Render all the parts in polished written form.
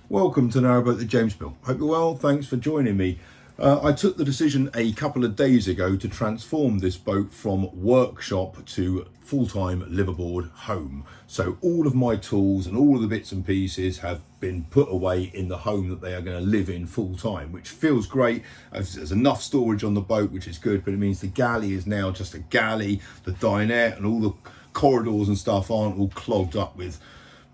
Welcome to Narrowboat the James Mill. Hope you're well, thanks for joining me. I took the decision a couple of days ago to transform this boat from workshop to full-time liveaboard home. So all of my tools and all of the bits and pieces have been put away in the home that they are going to live in full-time, which feels great. There's enough storage on the boat, which is good, but it means the galley is now just a galley. The dinette and all the corridors and stuff aren't all clogged up with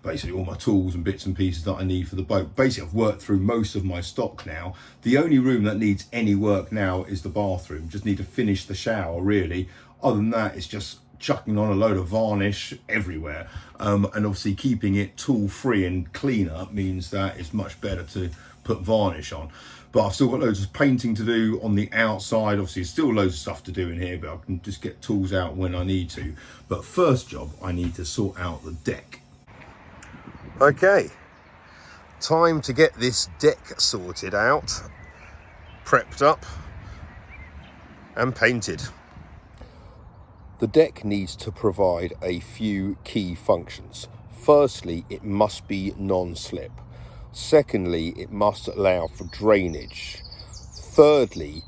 basically all my tools and bits and pieces that I need for the boat. Basically, I've worked through most of my stock now. The only room that needs any work now is the bathroom. Just need to finish the shower, really. Other than that, it's just chucking on a load of varnish everywhere. And obviously keeping it tool free and cleaner means that it's much better to put varnish on. But I've still got loads of painting to do on the outside. Obviously, still loads of stuff to do in here, but I can just get tools out when I need to. But first job, I need to sort out the deck. Okay, time to get this deck sorted out, prepped up and painted. The deck needs to provide a few key functions. Firstly, it must be non-slip. Secondly, it must allow for drainage. Thirdly,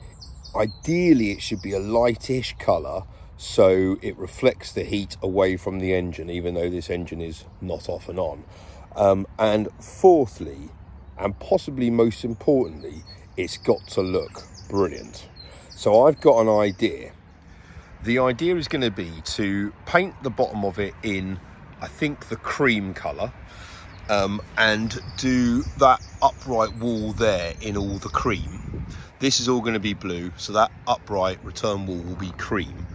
ideally it should be a lightish colour so it reflects the heat away from the engine, even though this engine is not off and on. And fourthly, and possibly most importantly, it's got to look brilliant. So I've got an idea. The idea is going to be to paint the bottom of it in, I think, the cream colour, and do that upright wall there in all the cream. This is all going to be blue, so that upright return wall will be cream.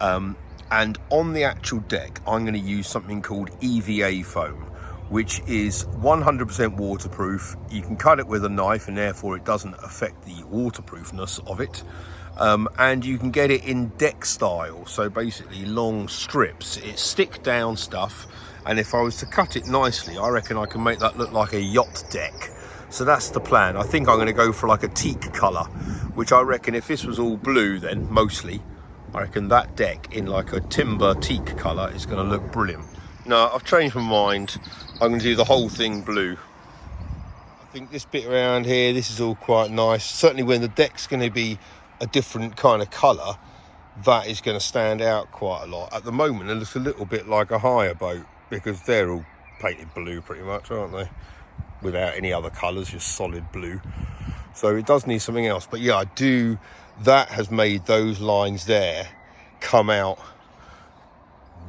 And on the actual deck, I'm going to use something called EVA foam, which is 100% waterproof. You can cut it with a knife and therefore it doesn't affect the waterproofness of it. And you can get it in deck style, so basically long strips. It's stick down stuff, and if I was to cut it nicely, I reckon I can make that look like a yacht deck. So that's the plan. I think I'm going to go for like a teak colour, which I reckon if this was all blue then, mostly, I reckon that deck in like a timber teak colour is going to look brilliant. No, I've changed my mind. I'm going to do the whole thing blue. I think this bit around here, this is all quite nice. Certainly when the deck's going to be a different kind of colour, that is going to stand out quite a lot. At the moment, it looks a little bit like a hire boat because they're all painted blue pretty much, aren't they? Without any other colours, just solid blue. So it does need something else. But yeah, that has made those lines there come out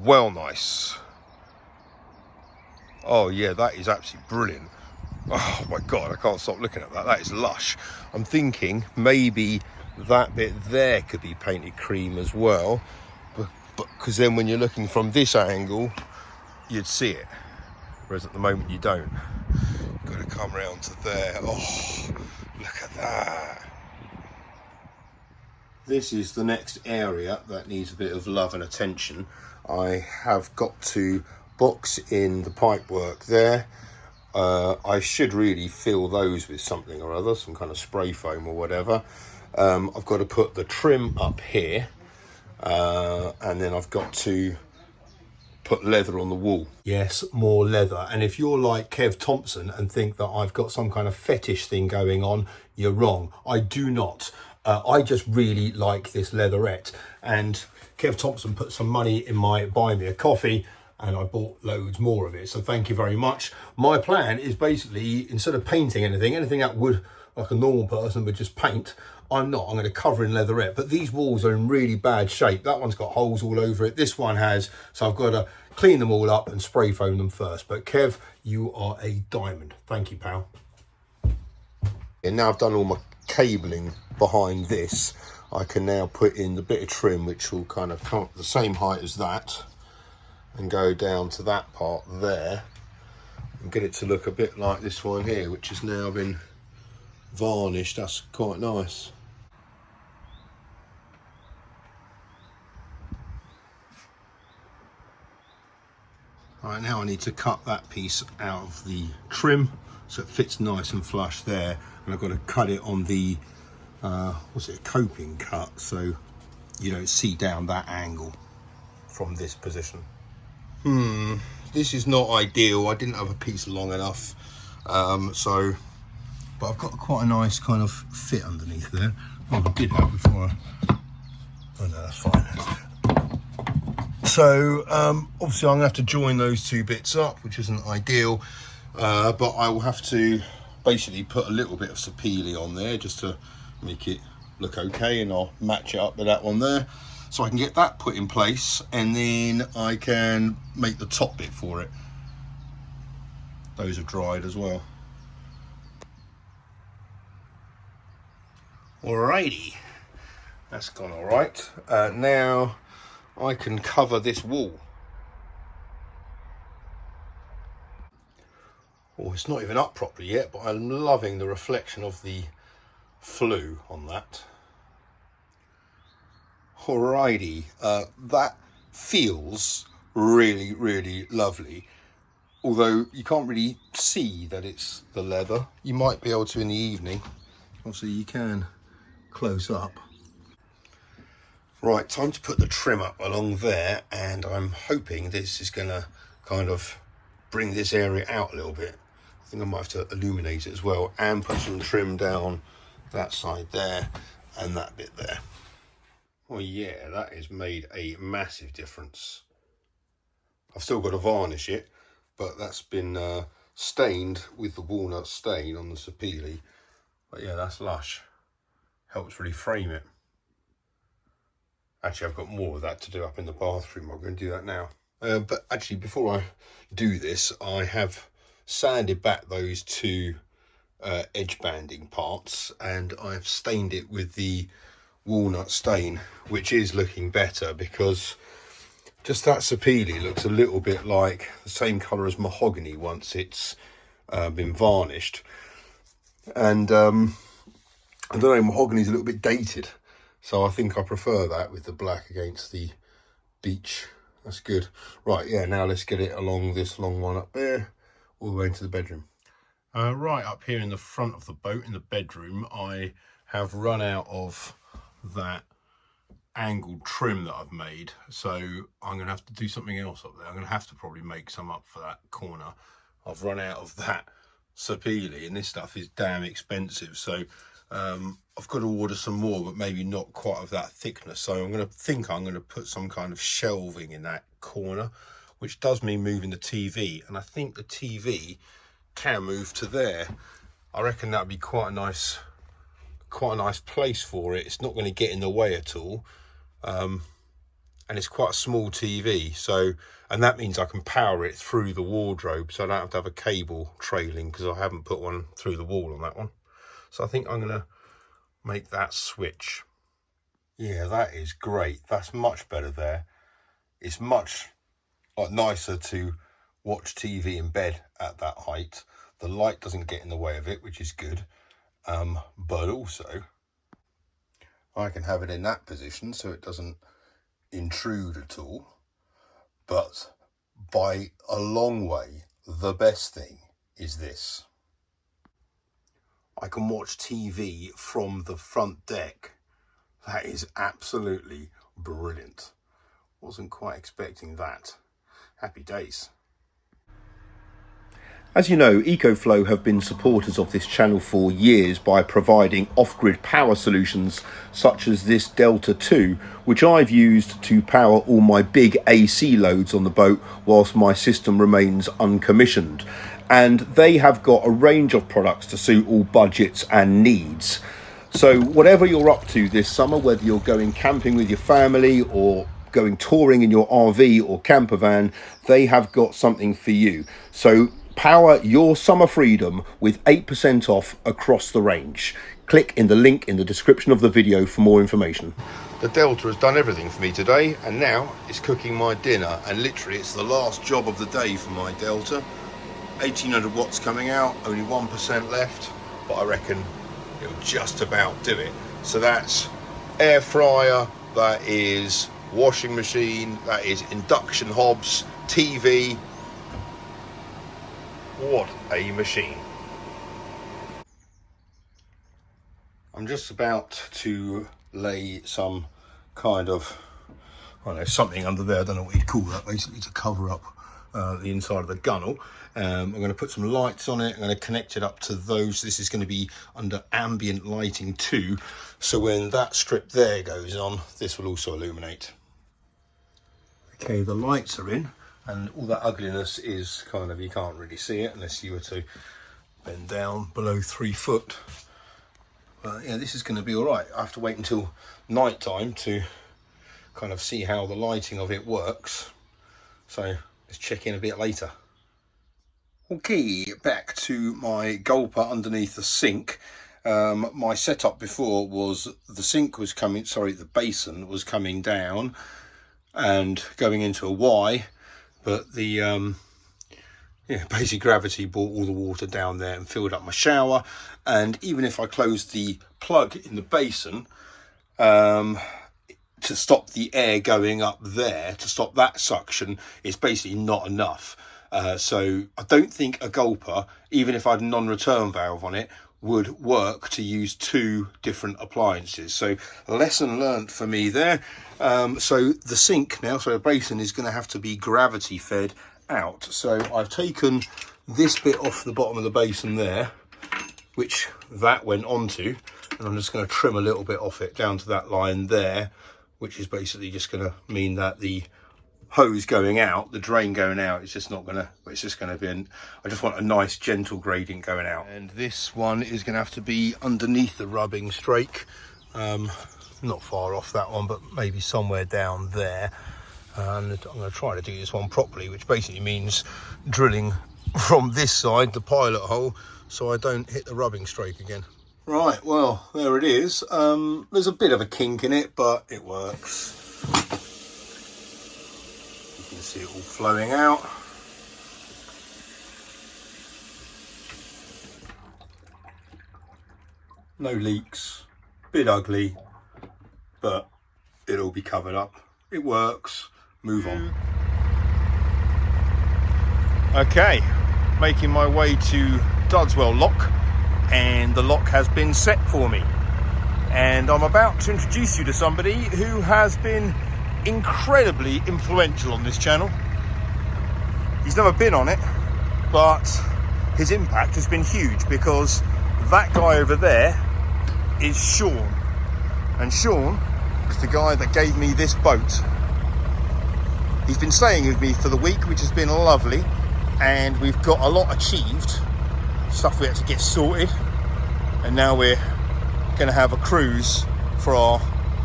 well nice. Oh yeah, that is absolutely brilliant. Oh my God, I can't stop looking at that. That is lush. I'm thinking maybe that bit there could be painted cream as well, but because then when you're looking from this angle, you'd see it. Whereas at the moment you don't. Got to come round to there. Oh, look at that. This is the next area that needs a bit of love and attention. I have got to box in the pipework there. I should really fill those with something or other, some kind of spray foam or whatever. I've got to put the trim up here, and then I've got to put leather on the wall. Yes, more leather. And if you're like Kev Thompson and think that I've got some kind of fetish thing going on, you're wrong. I do not. I just really like this leatherette, and Kev Thompson put some money in my buy me a coffee, and I bought loads more of it, so thank you very much. My plan is basically, instead of painting anything that would, like a normal person would just paint, I'm going to cover in leatherette. But these walls are in really bad shape. That one's got holes all over it, this one has, so I've got to clean them all up and spray foam them first. But Kev, you are a diamond. Thank you, pal. And now I've done all my cabling behind this, I can now put in the bit of trim which will kind of come up the same height as that and go down to that part there and get it to look a bit like this one here, which has now been varnished. That's quite nice. Right, now I need to cut that piece out of the trim so it fits nice and flush there, and I've got to cut it on the what's it, a coping cut, so you don't see down that angle from this position. This is not ideal. I didn't have a piece long enough. But I've got quite a nice kind of fit underneath there. Well, I did have before oh no, that's fine. So obviously I'm gonna have to join those two bits up, which isn't ideal, but I will have to basically put a little bit of sapele on there just to make it look okay, and I'll match it up with that one there, so I can get that put in place, and then I can make the top bit for it. Those are dried as well. Alrighty, that's gone all right. Now I can cover this wall. Oh, it's not even up properly yet, but I'm loving the reflection of the flue on that. Alrighty, that feels really, really lovely. Although you can't really see that it's the leather. You might be able to in the evening. Obviously you can close up. Right, time to put the trim up along there, and I'm hoping this is gonna kind of bring this area out a little bit. I think I might have to illuminate it as well and put some trim down that side there and that bit there. Well, yeah, that has made a massive difference. I've still got to varnish it, but that's been stained with the walnut stain on the sapele. But yeah, that's lush. Helps really frame it. Actually, I've got more of that to do up in the bathroom. I'm going to do that now. But actually, before I do this, I have sanded back those two edge banding parts, and I've stained it with the walnut stain, which is looking better, because just that sapele looks a little bit like the same colour as mahogany once it's been varnished. And I don't know, mahogany's a little bit dated, so I think I prefer that with the black against the beech. That's good. Right, yeah, now let's get it along this long one up there, all the way into the bedroom. Right up here in the front of the boat, in the bedroom, I have run out of that angled trim that I've made, so I'm going to have to do something else up there. I'm going to have to probably make some up for that corner. I've run out of that sapele, and this stuff is damn expensive, so I've got to order some more, but maybe not quite of that thickness. So I'm going to put some kind of shelving in that corner, which does mean moving the TV, and I think the TV can move to there. I reckon that would be quite a nice place for it. It's not going to get in the way at all, and it's quite a small TV, so, and that means I can power it through the wardrobe, so I don't have to have a cable trailing, because I haven't put one through the wall on that one. So I think I'm going to make that switch. Yeah, that is great. That's much better there. It's much nicer to watch TV in bed at that height. The light doesn't get in the way of it, which is good. But also I can have it in that position so it doesn't intrude at all. But by a long way, the best thing is this. I can watch TV from the front deck. That is absolutely brilliant. Wasn't quite expecting that. Happy days. As you know, EcoFlow have been supporters of this channel for years by providing off-grid power solutions such as this Delta 2, which I've used to power all my big AC loads on the boat whilst my system remains uncommissioned. And they have got a range of products to suit all budgets and needs. So whatever you're up to this summer, whether you're going camping with your family or going touring in your RV or camper van, they have got something for you. So power your summer freedom with 8% off across the range. Click in the link in the description of the video for more information. The Delta has done everything for me today, and now it's cooking my dinner, and literally it's the last job of the day for my Delta. 1800 watts coming out, only 1% left, but I reckon it'll just about do it. So that's air fryer, that is washing machine, that is induction hobs, TV. What a machine. I'm just about to lay some kind of, I don't know, something under there, I don't know what you'd call that, basically to cover up the inside of the gunnel. I'm going to put some lights on it. I'm going to connect it up to those. This is going to be under ambient lighting too. So when that strip there goes on, this will also illuminate. Okay, the lights are in, and all that ugliness is kind of, you can't really see it unless you were to bend down below 3 foot. But yeah, this is going to be all right. I have to wait until night time to kind of see how the lighting of it works. So let's check in a bit later. Okay, back to my gulper underneath the sink. My setup before was the sink was coming, sorry, the basin was coming down and going into a Y, but the basic gravity brought all the water down there and filled up my shower. And even if I closed the plug in the basin to stop the air going up there, to stop that suction, it's basically not enough. So I don't think a gulper, even if I had a non-return valve on it, would work to use 2 different appliances. So a lesson learned for me there. So the sink now, so the basin is going to have to be gravity fed out. So I've taken this bit off the bottom of the basin there, which that went onto, and I'm just going to trim a little bit off it down to that line there, which is basically just going to mean that the hose going out, the drain going out, it's just not gonna, it's just going to be I just want a nice gentle gradient going out. And this one is going to have to be underneath the rubbing strake, not far off that one, but maybe somewhere down there. And I'm going to try to do this one properly, which basically means drilling from this side, the pilot hole, so I don't hit the rubbing strake again. Right, well, there it is. There's a bit of a kink in it, but it works. See it all flowing out. No leaks, bit ugly, but it'll be covered up. It works. Move on. Okay, making my way to Dudswell Lock, and the lock has been set for me. And I'm about to introduce you to somebody who has been incredibly influential on this channel. He's never been on it, but his impact has been huge, because that guy over there is Sean, and Sean is the guy that gave me this boat. He's been staying with me for the week, which has been lovely, and we've got a lot achieved, stuff we had to get sorted, and now we're going to have a cruise for our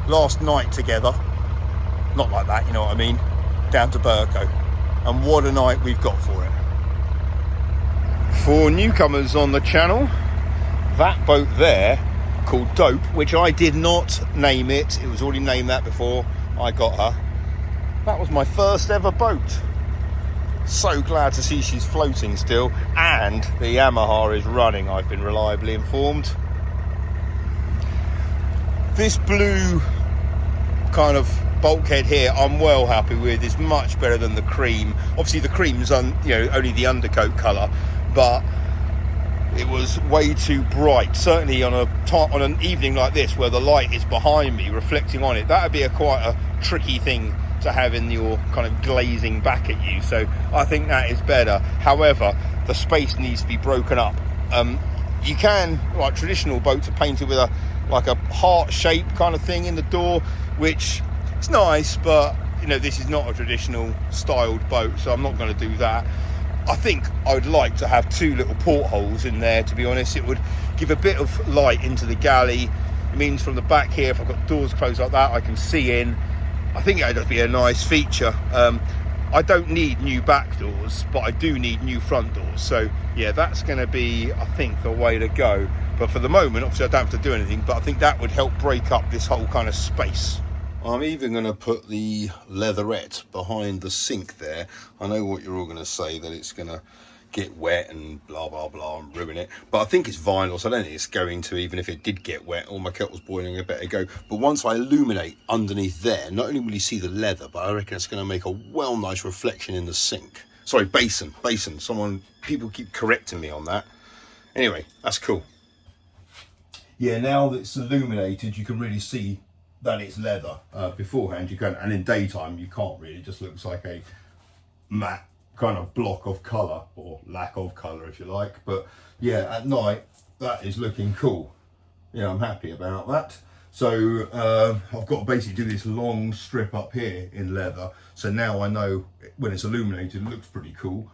last night together. Not like that, you know what I mean, down to Burko. And what a night we've got for it. For newcomers on the channel, that boat there, called Dope, which I did not name it, it was already named that before I got her. That was my first ever boat. So glad to see she's floating still, and the Yamaha is running, I've been reliably informed. This blue kind of bulkhead here I'm well happy with. It's much better than the cream. Obviously the cream's only the undercoat colour, but it was way too bright. Certainly on an evening like this where the light is behind me reflecting on it, that would be quite a tricky thing to have in your kind of glazing back at you. So I think that is better. However, the space needs to be broken up. You can, like traditional boats are painted with a heart shape kind of thing in the door, which it's nice, but this is not a traditional styled boat, so I'm not going to do that. I think I would like to have 2 little portholes in there, to be honest. It would give a bit of light into the galley. It means from the back here, if I've got doors closed like that, I can see in. I think it would be a nice feature. I don't need new back doors, but I do need new front doors. So yeah, that's going to be, I think, the way to go. But for the moment, obviously I don't have to do anything, but I think that would help break up this whole kind of space. I'm even going to put the leatherette behind the sink there. I know what you're all going to say, that it's going to get wet and blah blah blah and ruin it, but I think it's vinyl, so I don't think it's going to. Even if it did get wet, all my kettle's boiling, I better go. But once I illuminate underneath there, not only will you see the leather, but I reckon it's going to make a well nice reflection in the sink. Sorry, basin. People keep correcting me on that. Anyway, that's cool. Yeah, now that it's illuminated, you can really see that it's leather. Beforehand you can, and in daytime you can't really. It just looks like a matte kind of block of colour, or lack of colour if you like. But yeah, at night that is looking cool. Yeah, I'm happy about that. So I've got to basically do this long strip up here in leather, so now I know when it's illuminated it looks pretty cool.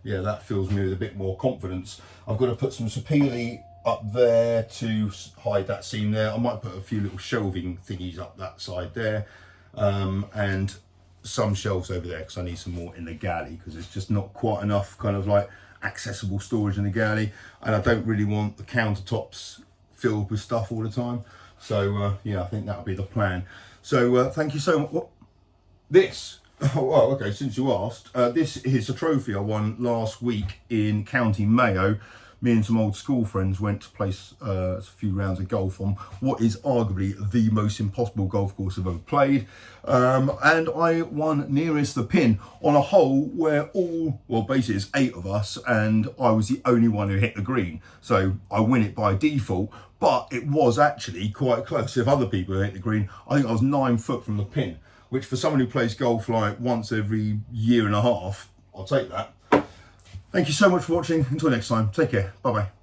Yeah, that fills me with a bit more confidence. I've got to put some sapele up there to hide that seam there. I might put a few little shelving thingies up that side there, and some shelves over there because I need some more in the galley, because it's just not quite enough kind of like accessible storage in the galley, and I don't really want the countertops filled with stuff all the time. So yeah, I think that'll be the plan. So thank you so much. What? This? Oh, okay, since you asked, this is a trophy I won last week in County Mayo. Me and some old school friends went to play a few rounds of golf on what is arguably the most impossible golf course I've ever played. And I won nearest the pin on a hole where basically it's 8 of us, and I was the only one who hit the green. So I win it by default, but it was actually quite close. If other people hit the green, I think I was 9 foot from the pin, which for someone who plays golf like once every year and a half, I'll take that. Thank you so much for watching. Until next time, take care. Bye bye.